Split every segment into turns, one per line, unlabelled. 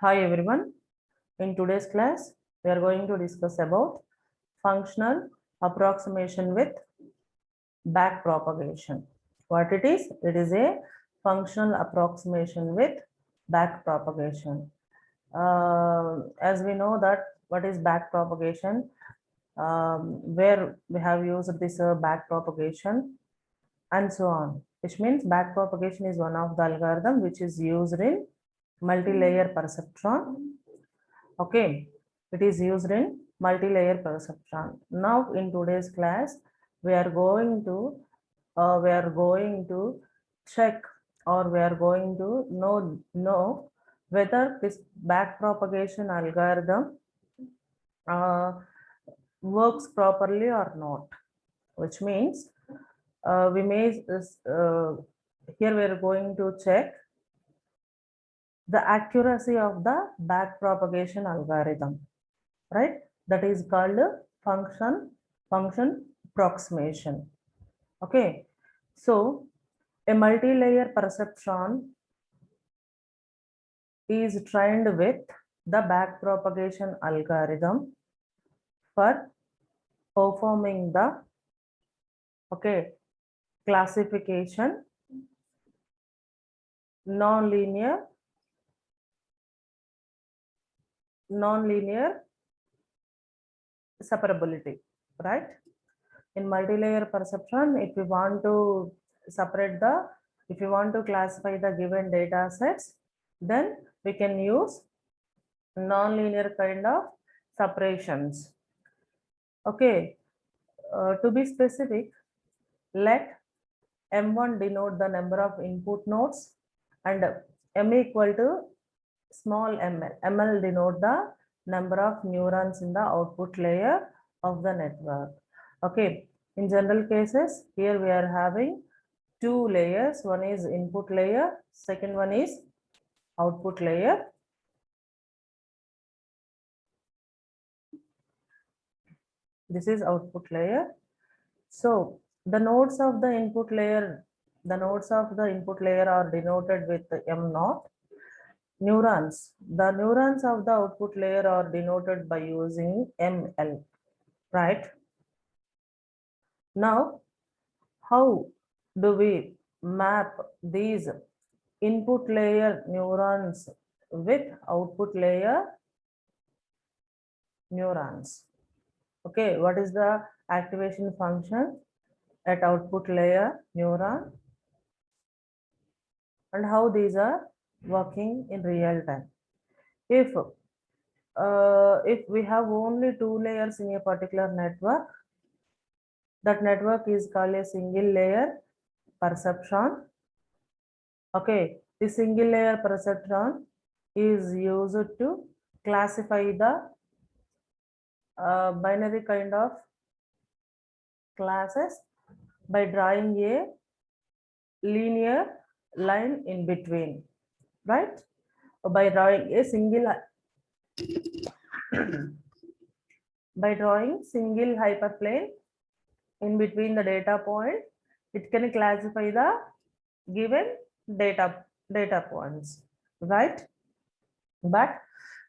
Hi everyone. In today's class, we are going to discuss about functional approximation with back propagation. What it is? It is a functional approximation with back propagation. As we know that what is back propagation, where we have used this back propagation and so on, which means back propagation is one of the algorithm which is used in multi-layer perceptron. Okay, it is used in multi-layer perceptron. Now in today's class, we are going to check, or we are going to know whether this back propagation algorithm uh, works properly or not, which means we may here we are going to check the accuracy of the back propagation algorithm, right? That is called function approximation. Okay, so a multi-layer perceptron is trained with the back propagation algorithm for performing the classification, non-linear separability, right? In multi-layer perceptron, if you want to if you want to classify the given data sets, then we can use non-linear kind of separations. Okay, to be specific, let M1 denote the number of input nodes and M equal to small ml. Ml denote the number of neurons in the output layer of the network. Okay, in general cases, here we are having two layers. One is input layer, second one is output layer. This is output layer. So the nodes of the input layer are denoted with M0. Neurons. The neurons of the output layer are denoted by using ML, right? Now, how do we map these input layer neurons with output layer neurons? Okay, what is the activation function at output layer neuron and how these are working in real time? If we have only two layers in a particular network, that network is called a single layer perceptron. Okay, the single layer perceptron is used to classify the binary kind of classes by drawing a linear line in between, right? By drawing a single hyperplane in between the data point, it can classify the given data points, right? But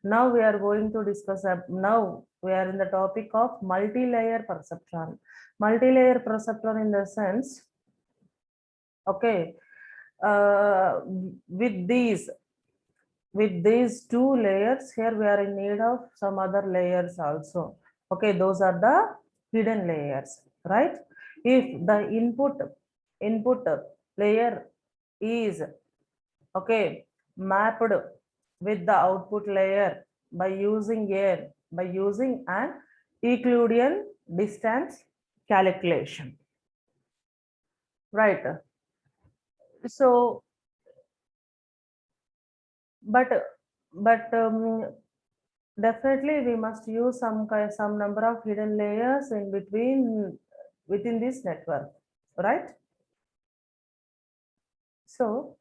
now we are going to discuss, now we are in the topic of multi-layer perceptron. Multi-layer perceptron in the sense, okay, with these two layers, here we are in need of some other layers also. Okay, those are the hidden layers, right? If the input layer is mapped with the output layer by using an Euclidean distance calculation, right? So but definitely we must use some number of hidden layers in between within this network, right? So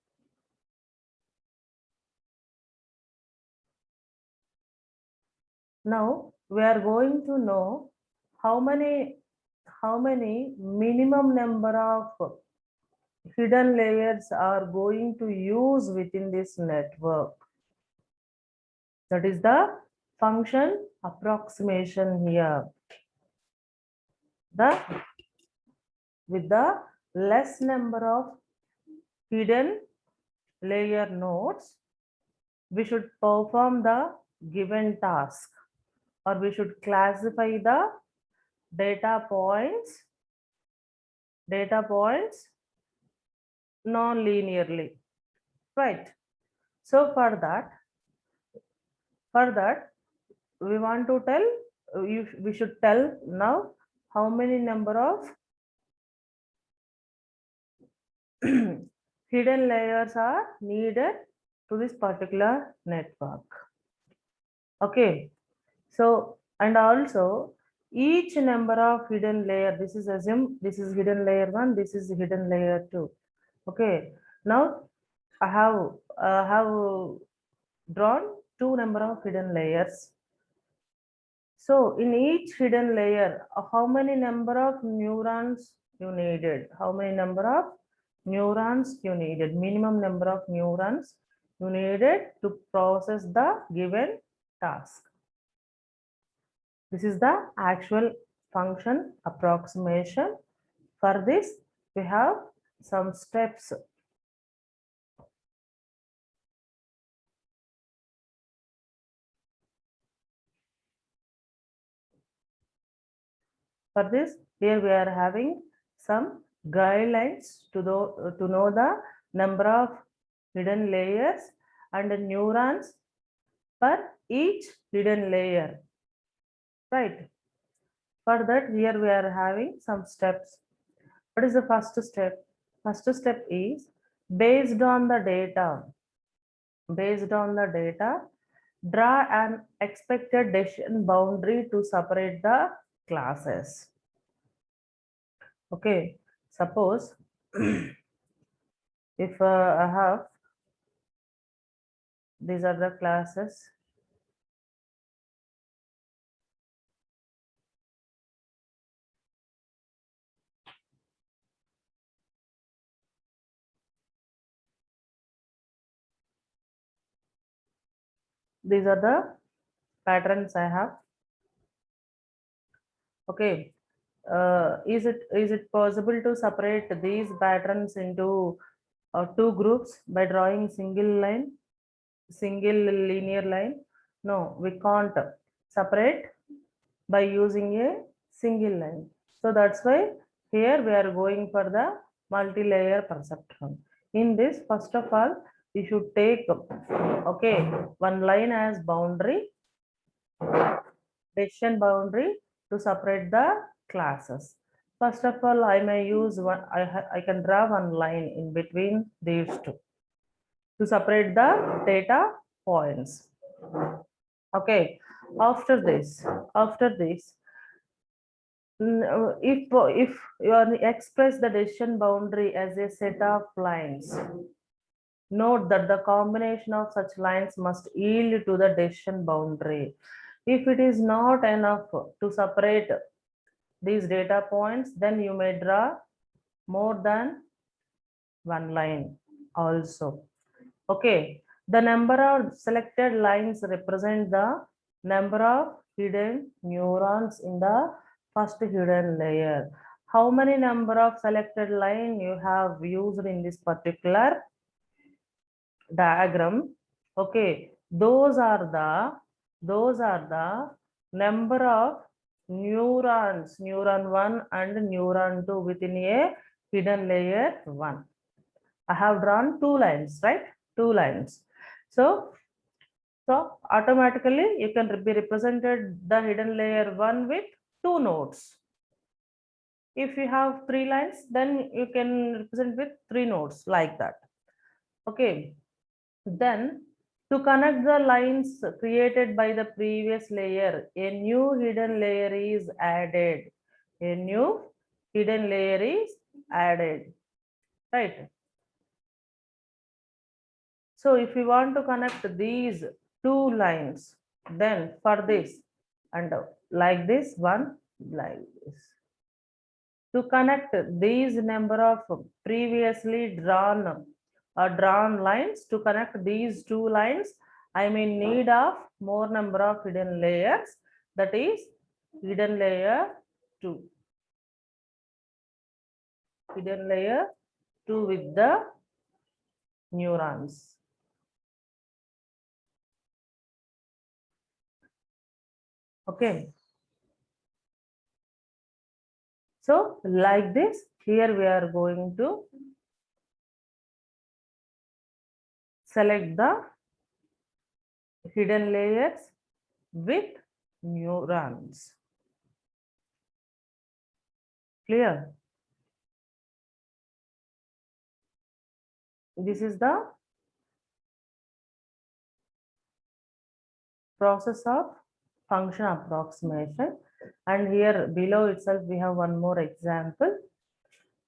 now we are going to know how many minimum number of hidden layers are going to use within this network. That is the function approximation here. With the less number of hidden layer nodes, we should perform the given task, or we should classify the data points non-linearly, right? So for that we want to tell, we should tell now how many number of hidden layers are needed to this particular network. Okay, so and also each number of hidden layer, this is assume this is hidden layer 1, this is hidden layer 2. Okay, now I have drawn two number of hidden layers. So in each hidden layer, how many number of neurons you needed? How many number of neurons you needed? Minimum number of neurons you needed to process the given task. This is the actual function approximation. For this, we have some steps. For this, here we are having some guidelines to know the number of hidden layers and neurons per each hidden layer, right? For that, here we are having some steps. What is the first step? First step is based on the data. Draw an expected decision boundary to separate the classes. Okay, suppose if I have, these are the classes. These are the patterns I have. Okay, is it possible to separate these patterns into two groups by drawing single linear line? No, we can't separate by using a single line. So that's why here we are going for the multi-layer perceptron. In this, first of all, you should take, okay, one line as boundary, decision boundary to separate the classes. First of all, I may use one, I can draw one line in between these two to separate the data points. Okay, after this, if you express the decision boundary as a set of lines, note that the combination of such lines must yield to the decision boundary. If it is not enough to separate these data points, then you may draw more than one line also. Okay, the number of selected lines represent the number of hidden neurons in the first hidden layer. How many number of selected line you have used in this particular diagram? Okay, those are the number of neurons, neuron 1 and neuron 2 within a hidden layer 1. I have drawn two lines, right? Two lines. So automatically you can be represented the hidden layer 1 with two nodes. If you have three lines, then you can represent with three nodes like that. Okay. Then to connect the lines created by the previous layer, a new hidden layer is added. A new hidden layer is added, right? So if we want to connect these two lines, then for this and like this one, like this. To connect these number of previously drawn lines, to connect these two lines, I may need of more number of hidden layers, that is hidden layer 2. Hidden layer 2 with the neurons. Okay. So like this, here we are going to select the hidden layers with neurons. Clear? This is the process of function approximation, and here below itself we have one more example.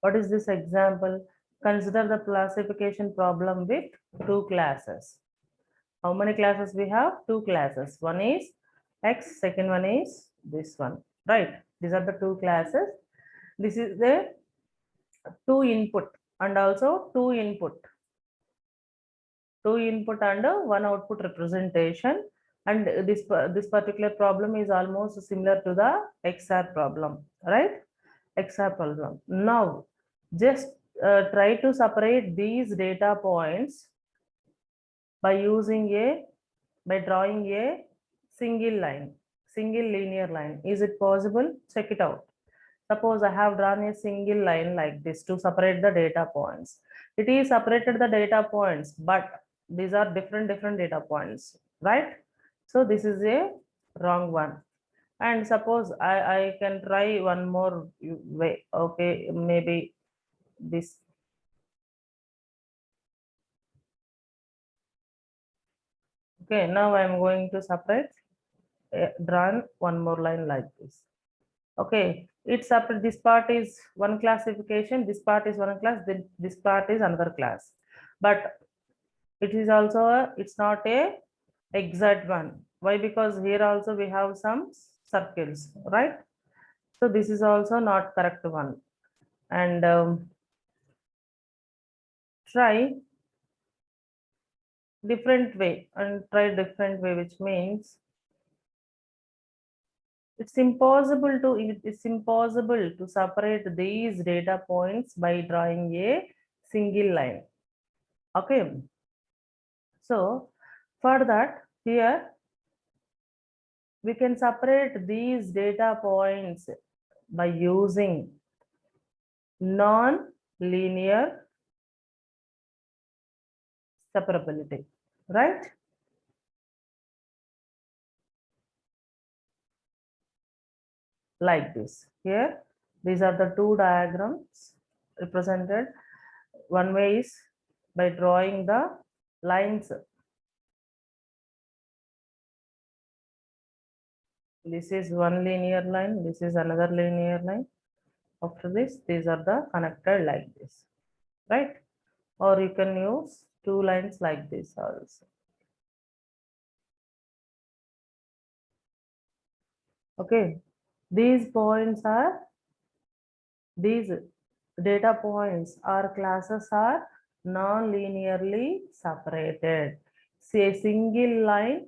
What is this example? Consider the classification problem with two classes. How many classes we have? Two classes. One is X, second one is this one, right? These are the two classes. This is the two input and also two input and one output representation. And this particular problem is almost similar to the XOR problem, right? XOR problem. Now, just try to separate these data points by drawing a single linear line. Is it possible? Check it out. Suppose I have drawn a single line like this to separate the data points. It is separated the data points, but these are different data points, right? So this is a wrong one. And suppose I can try one more way. Okay, maybe this. Okay, now I am going to separate, drawn one more line like this. Okay, it's separate. This part is one classification, this part is one class, then this part is another class. But it is also it's not a exact one. Why? Because here also we have some circles, right? So this is also not correct one. And try different way, which means it's impossible to separate these data points by drawing a single line. Okay, so for that, here we can separate these data points by using non-linear separability, right? Like this. Here, these are the two diagrams represented. One way is by drawing the lines. This is one linear line, this is another linear line. After this, these are the connected like this, right? Or you can use two lines like this also. Okay, these data points or classes are non-linearly separated. See, a single line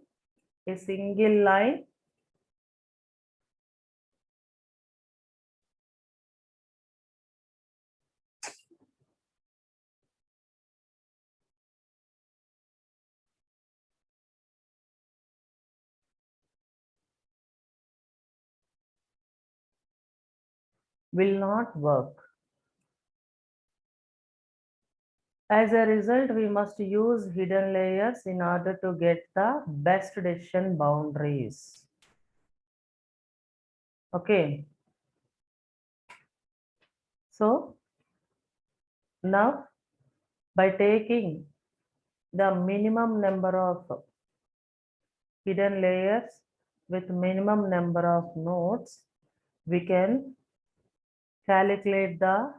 will not work. As a result, we must use hidden layers in order to get the best decision boundaries. Okay. So now, by taking the minimum number of hidden layers with minimum number of nodes, we can calculate the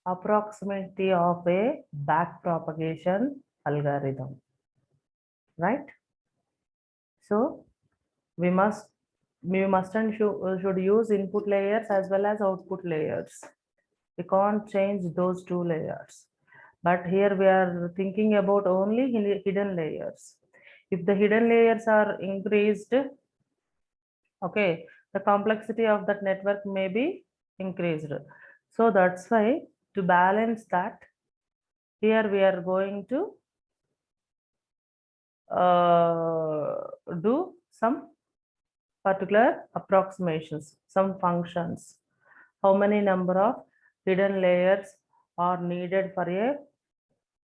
approximately of a backpropagation algorithm, right? So we must we must and should use input layers as well as output layers. We can't change those two layers. But here we are thinking about only hidden layers. If the hidden layers are increased, okay, the complexity of that network may be increased. So that's why to balance that, here we are going to do some particular approximations, some functions. How many number of hidden layers are needed for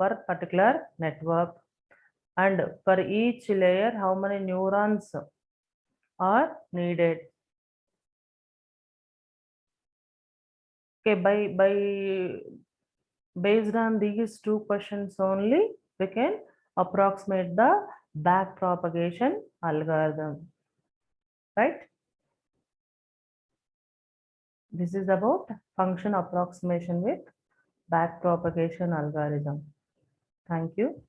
a particular network, and for each layer how many neurons are needed. Okay, based on these two questions only, we can approximate the back propagation algorithm, right? This is about function approximation with back propagation algorithm. Thank you.